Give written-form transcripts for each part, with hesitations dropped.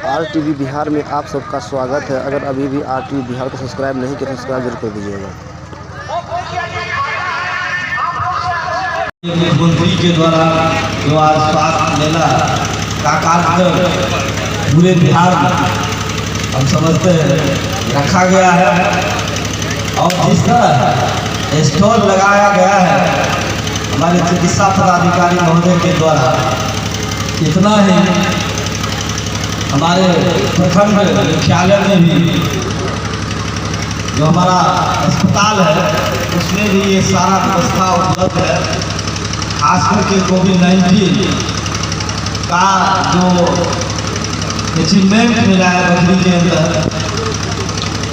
RTV Bihar में आप सबका स्वागत है। अगर अभी भी RTV बिहार को सब्सक्राइब नहीं किया तो सब्सक्राइब जरूर कर दीजिएगा। मुख्यमंत्री के द्वारा जो आज स्वास्थ्य मेला का कार्यक्रम पूरे बिहार में हम समझते हैं रखा गया है और जिस तरह स्टॉल लगाया गया है हमारे चिकित्सा पदाधिकारी महोदय के द्वारा, इतना ही हमारे प्रखंड मुख्यालय में भी जो हमारा अस्पताल है उसमें भी ये सारा व्यवस्था उपलब्ध है। खास करके कोविड-19 का जो अचीवमेंट मिला है बकरी के अंदर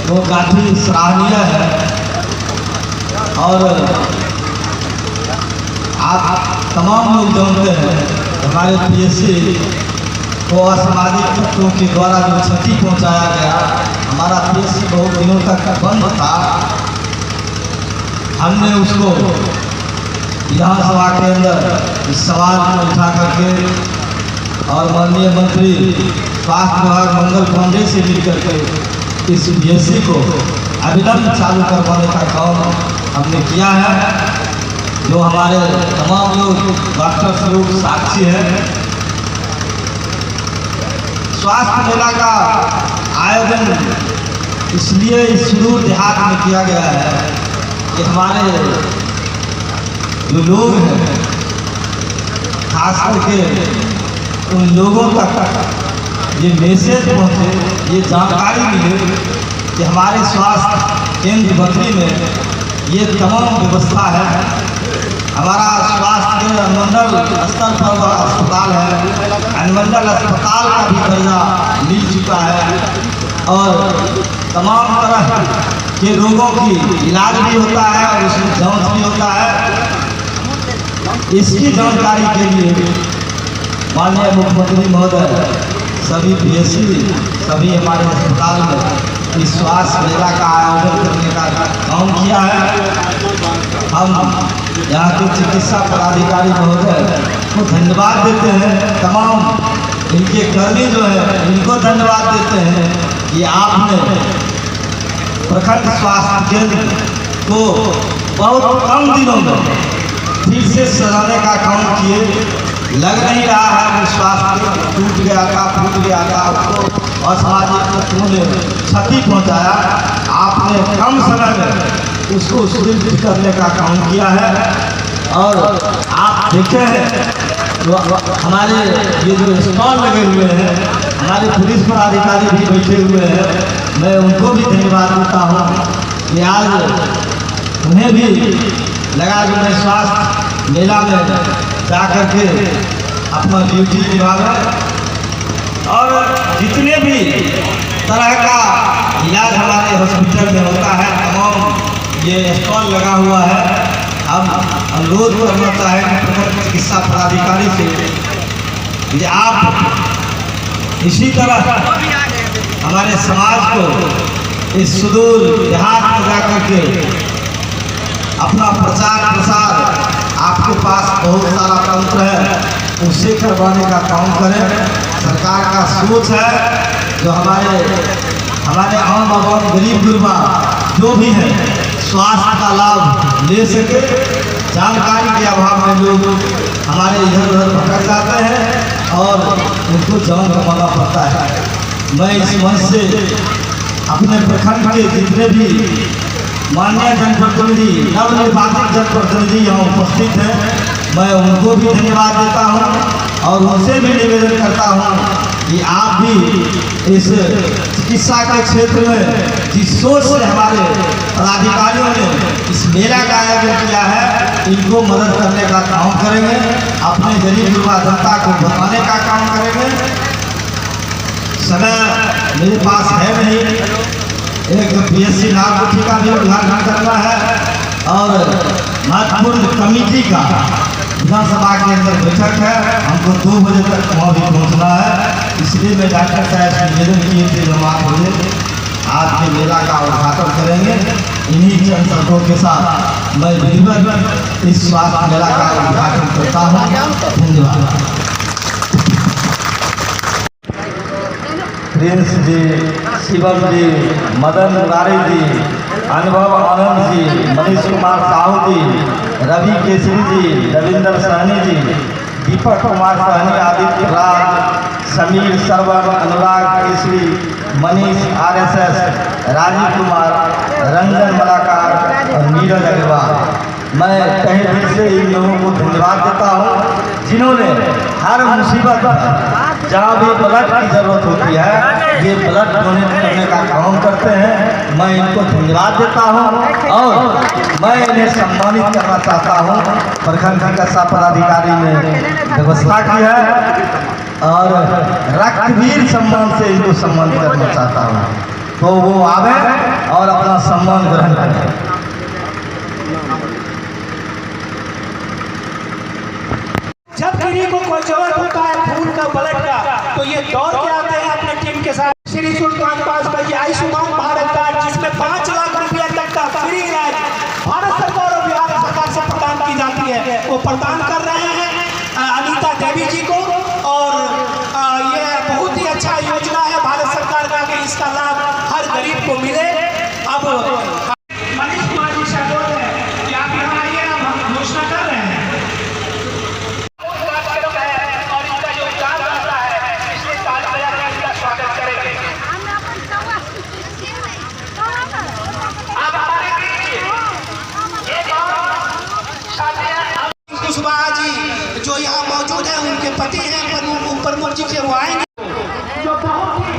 वो काफ़ी सराहनीय है। और आप तमाम लोग जानते हैं हमारे PSC को असामाजिक तत्वों के द्वारा जो क्षति पहुंचाया गया, हमारा PSC बहुत दिनों तक बंद था। हमने उसको विधानसभा के अंदर इस सवाल को उठा करके और माननीय मंत्री स्वास्थ्य विभाग मंगल पांडे से मिलकर के इस PSC को अविलंब चालू करवाने का काम हमने किया है। जो हमारे तमाम लोग डॉक्टर लोग साक्षी हैं। स्वास्थ्य मेला का आयोजन इसलिए इस सुदूर देहात में किया गया है कि हमारे जो लोग हैं खास करके उन लोगों तक ये मैसेज पहुँचे, ये जानकारी मिले कि हमारे स्वास्थ्य केंद्र बकरी में ये तमाम व्यवस्था है। हमारा स्वास्थ्य अनुमंडल स्तर पर अस्पताल है, अनुमंडल अस्पताल का भी दर्जा मिल चुका है और तमाम तरह के रोगों की इलाज भी होता है और उसमें जांच भी होता है। इसकी जानकारी के लिए माननीय मुख्यमंत्री महोदय सभी PSC सभी हमारे अस्पताल में इस स्वास्थ्य मेला का आयोजन करने का काम किया है। हम यहाँ के चिकित्सा पदाधिकारी महोदय को धन्यवाद देते हैं। तमाम इनके कर्मी जो है इनको धन्यवाद देते हैं कि आपने प्रखंड स्वास्थ्य केंद्र को बहुत कम दिनों में फिर से सजाने का काम किए। लग नहीं रहा है कि स्वास्थ्य टूट गया था, फूट गया था, उसको असामाजिक तत्वों ने क्षति पहुँचाया। आपने कम समय में उसको सुदृढ़ करने का काम किया है। और आप देखे हैं हमारे ये जो स्टॉल लगे हुए हैं, हमारे पुलिस पदाधिकारी भी बैठे हुए हैं। मैं उनको भी धन्यवाद देता हूँ कि आज उन्हें भी लगा कि मैं स्वास्थ्य मेला में जा कर के अपना ड्यूटी निभाना और जितने भी तरह का इलाज हमारे हॉस्पिटल में होता है तमाम ये स्टॉल लगा हुआ है। हम अनुरोध करना चाहें कि प्रखंड चिकित्सा पदाधिकारी से कि आप इसी तरह हमारे समाज को इस सुदूर देहात में जा करके अपना प्रचार प्रसार, आपके पास बहुत सारा तंत्र है उसे करवाने का काम करें। सरकार का सोच है जो हमारे आम आवाम गरीब गुरबा जो भी है स्वास्थ्य का लाभ ले सके। जानकारी के अभाव में लोग हमारे इधर उधर भटक जाते हैं और उनको जान गंवाना पड़ता है। मैं इस मंच से अपने प्रखंड के जितने भी माननीय जनप्रतिनिधि नवनिर्वाचित जनप्रतिनिधि यहाँ उपस्थित हैं, मैं उनको भी धन्यवाद देता हूँ और उनसे भी निवेदन करता हूँ कि आप भी इस चिकित्सा के क्षेत्र में जिस सोच से हमारे पदाधिकारियों ने इस मेला का आयोजन किया है इनको मदद करने का काम करेंगे, अपने गरीब युवा जनता को बताने का काम करेंगे। समय मेरे पास है नहीं, एक PSC नागपुर का भी उद्घाटन करना है और महत्वपूर्ण कमेटी का विधानसभा के अंदर बैठक है, हमको 2 बजे तक वहाँ भी पहुँचना है। इसलिए मैं डॉक्टर साहब से निवेदन किए थे जब 8 बजे आज के मेला का उद्घाटन करेंगे। इन्हीं चंद शब्दों के साथ मैं विधिवत इस स्वास्थ्य मेला का उद्घाटन करता हूँ। धन्यवाद। प्रिंस जी, शिवम जी, मदन मुरारी जी, अनुभव आनंद जी, मनीष कुमार साहू जी, रवि केसरी जी, रविंदर सहनी जी, दीपक कुमार सहनी, आदित्य राज, समीर सरवर, अनुराग केसरी, मनीष RSS, राजीव कुमार, रंजन मलाकार और नीरज अग्रवाल। मैं तहे दिल से इन लोगों को धन्यवाद देता हूँ जिन्होंने हर मुसीबत में जहाँ भी ब्लड की ज़रूरत होती है ये ब्लड डोनेट करने का काम करते हैं। मैं इनको धन्यवाद देता हूँ और मैं इन्हें सम्मानित करना चाहता हूँ। प्रखंड चिकित्सा पदाधिकारी ने व्यवस्था की है और रक्तवीर सम्मान से इनको सम्मानित करना चाहता हूँ, तो वो आवे और अपना सम्मान ग्रहण करें। जब किसी को कोई जरूरत होता है खून का ब्लड का तो ये दौड़ के आते हैं अपने टीम के साथ। श्री सुल्तान पास भाई आयुष्मान भारत कार्ड जिसमें 5 लाख रुपया तक का फ्री इलाज भारत सरकार और बिहार सरकार से प्रदान की जाती है, वो प्रदान कर रहे हैं अनीता देवी जी को। और ये बहुत ही अच्छा योजना है भारत सरकार का कि इसका लाभ हर गरीब को मिले। अब मनीष कुमार जी से अनुरोध है कि आप यहाँ आइए, अब हम घोषणा कर रहे हैं। कुशवाहा जी जो यहाँ मौजूद है उनके पति हैं प्रमुख जी से वो आएंगे, जो बहुत ही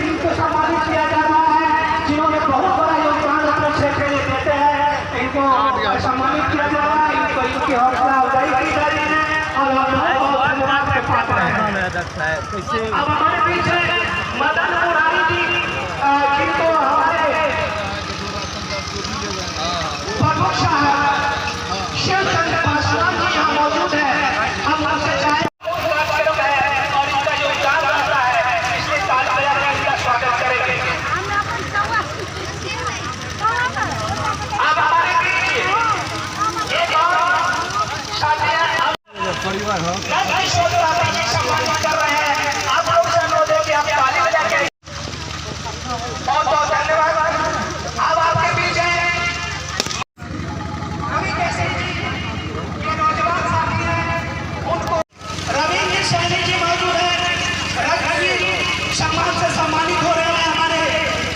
इनको सम्मानित किया जा रहा है, जिन्होंने बहुत बड़ा योगदान अपने क्षेत्र में देते हैं, इनको सम्मानित किया जा रहा है, इनको इनकी हौसला अफजाई की जा रही है और बहुत धन्यवाद के पात्र हैं। अब हमारे बीच मदन मुरारी जी जिनको हमारे प्रमुख साहब शिवचंद्र पासवान जी यहाँ मौजूद है। हम आपसे चाहें और इनका योगदान रहता है, पिछले साल इनका स्वागत करेंगे। अब हमारे बीच एक और साथियाँ सम्मानित कर रहे हैं। आप लोग से अनुरोध है कि आप ताली बजा के बहुत बहुत धन्यवाद। अब आपके बीच है रवि केसरी जी, ये नौजवान साथी हैं, उनको रवि सहनी जी मौजूद है। रवि सम्मान से सम्मानित हो रहे हैं हमारे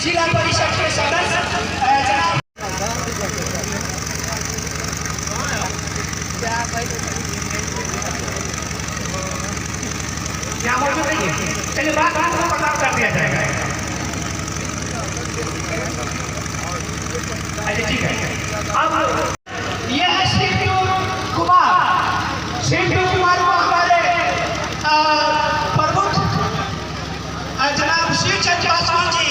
जिला परिषद के सदस्य जनाब यहाँ मौजूद नहीं है। चलिए बात को प्रदान कर दिया जाएगा। अच्छा ठीक है। अब ये है सिंधु कुमार। सिंधु कुमार को हमारे प्रमुख जनाब शिवचंद्र पासवान जी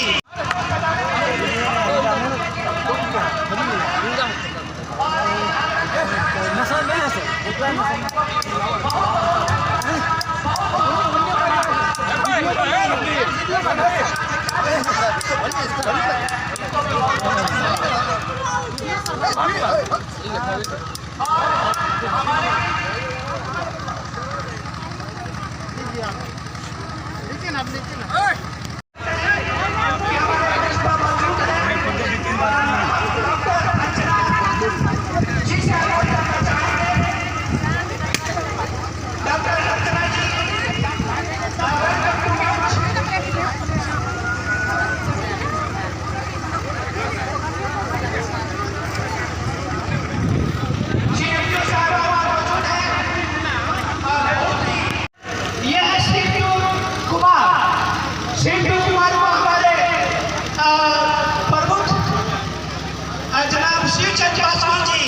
शिवचंद्र पासवान जी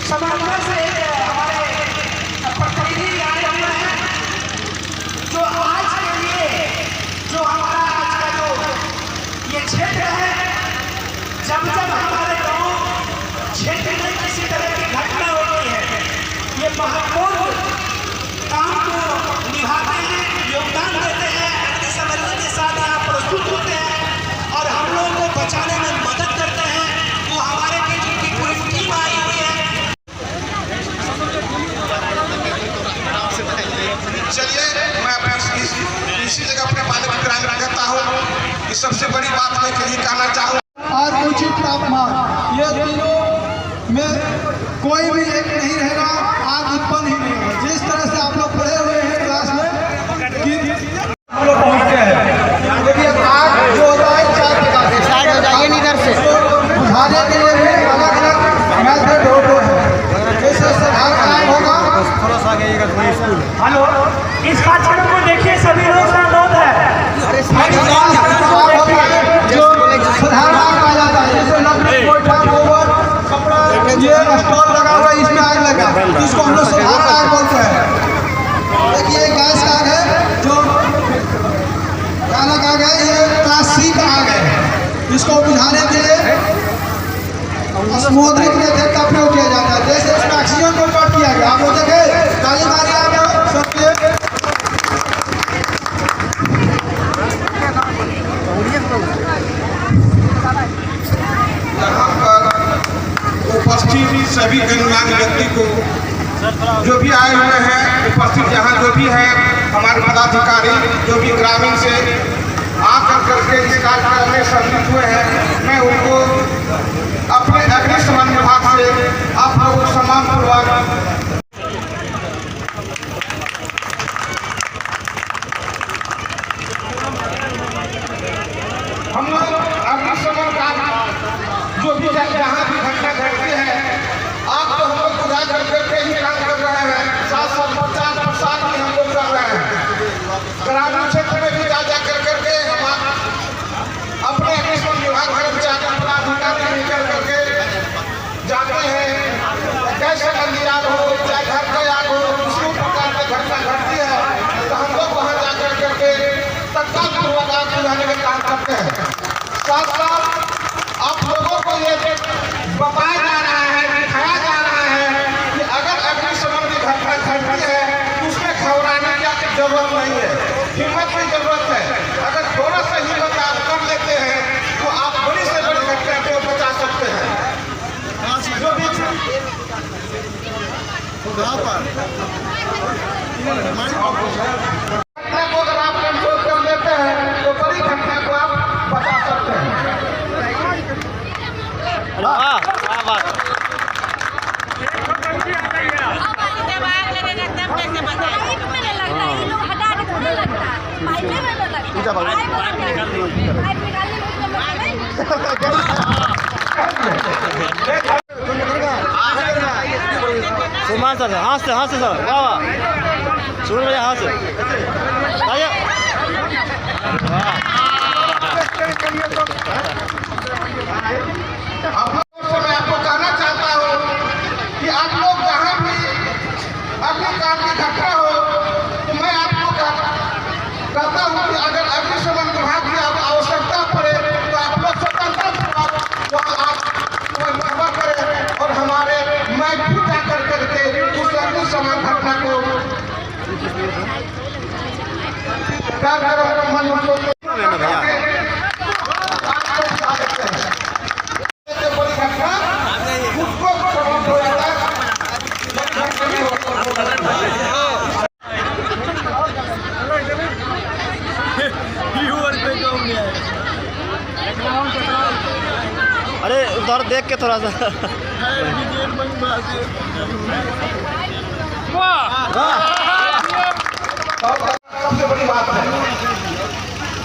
समानता से हमारे प्रतिनिधि आए हुए हैं, जो आज के लिए जो हमारा आज का जो ये क्षेत्र है, जब जब हमारे गाँव क्षेत्र में किसी तरह की घटना होती है, ये महत्वपूर्ण काम को निभाते हैं, योगदान देते हैं, अपनी समझने के साथ यहाँ प्रस्तुत होते हैं और हम लोगों को बचाने में मदद करते हैं। वो हमारे बीच की पूरी टीम आई हुई है। चलिए मैं इसी जगह अपने बालक ग्रामीण कहता हूँ कि सबसे बड़ी बात मैं यही कहना चाहूँ, और उचित तापमान, ये तीनों में कोई भी एक नहीं रहेगा, आग उत्पन्न ही नहीं होगा। जिस तरह से आप लोग पढ़े हुए हैं क्लास में कि हम लोग पहुँचते हैं, देखिए आग जो होता है 4 प्रकार से, साइड हो जाइए इधर से। बुझाने के लिए भी अलग अलग मेथड होते हैं। जैसे साधारण आग होगा, थोड़ा सा आगे कोई स्कूल हेलो, इस कक्षण को देखिए, सभी लोग शांत है। जो साधारण आग आ जाता है, जैसे लकड़ी, कोयला, गोबर, कपड़ा, ये स्टॉल लगा हुआ है, इसमें आग लगा, इसको हम लोग साधारण आग बोलते हैं। देखिए गैस का आग है, जो भयानक आग है, ये क्लासिक आग है। इसको बुझाने के लिए स्मोथरिंग मेथड का प्रयोग किया जाता है। जैसे इसमें ऑक्सीजन को कट किया गया, आप लोग देखे ताली मारी आगे सबके। यहाँ पर उपस्थित सभी गणमान्य व्यक्ति को, जो भी आए हुए हैं, उपस्थित यहाँ जो भी है हमारे पदाधिकारी, जो भी ग्रामीण से आकर करके इस कार्यक्रम में सम्मिलित हुए हैं, मैं उनको अपने अग्निशमन विभाग से आप लोग सम्मानपूर्वक हम लोग अग्निशमन का जो भी जहाँ भी घटना घटती है, आप तो हम लोग बुझा करके ही काम कर रहे हैं, साथ साथ प्रचार प्रसार भी हम लोग कर रहे हैं। ग्रामीण क्षेत्र में भी जा करके हम अपने अग्निशमन विभाग कर्मचारी पदाधिकारी निकल करके जाते हैं। कैसे मंदिर आग हो, चाहे घर का आग हो, किसी प्रकार की घटना घटती है तो हम लोग वहाँ जा करके तत्काल पूर्वक आग बुझाने का काम करते हैं। साथ साथ आप लोगों को ये बताया जा रहा है, दिखाया जा रहा है कि अगर अग्निशमन की घटना घटती है तो उसमें घबराने की जरूरत नहीं है, हिम्मत की जरूरत है। अगर थोड़ा सा हिम्मत आप कर लेते हैं तो आप बड़ी से बड़ी घटना को बचा सकते हैं। जो भी घटना को अगर आप कंट्रोल कर लेते हैं तो बड़ी घटना को आप बचा सकते हैं। सुमान सर, हाथ से सर, वाह वाह, सुन भैया हाथ से, आइए, वाह। मैं आपको कहना चाहता हूँ कि आप लोग जहाँ भी अग्निकांड की घटना हो तो मैं आपको कहता हूँ कि अगर अग्निशमन विभाग की आवश्यकता पड़े तो आप लोग स्वतंत्रपूर्वक करें और हमारे मैं भी जाकर करके उस अग्निशमन घटना को अरे उधर देख के थोड़ा सा। सबसे बड़ी बात है,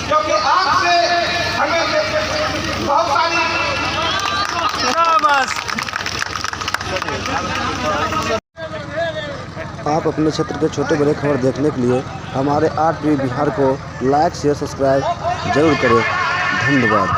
क्योंकि आग से हमें बहुत सारी आप अपने क्षेत्र के छोटे बड़े खबर देखने के लिए हमारे RTV बिहार को लाइक शेयर सब्सक्राइब जरूर करें। धन्यवाद।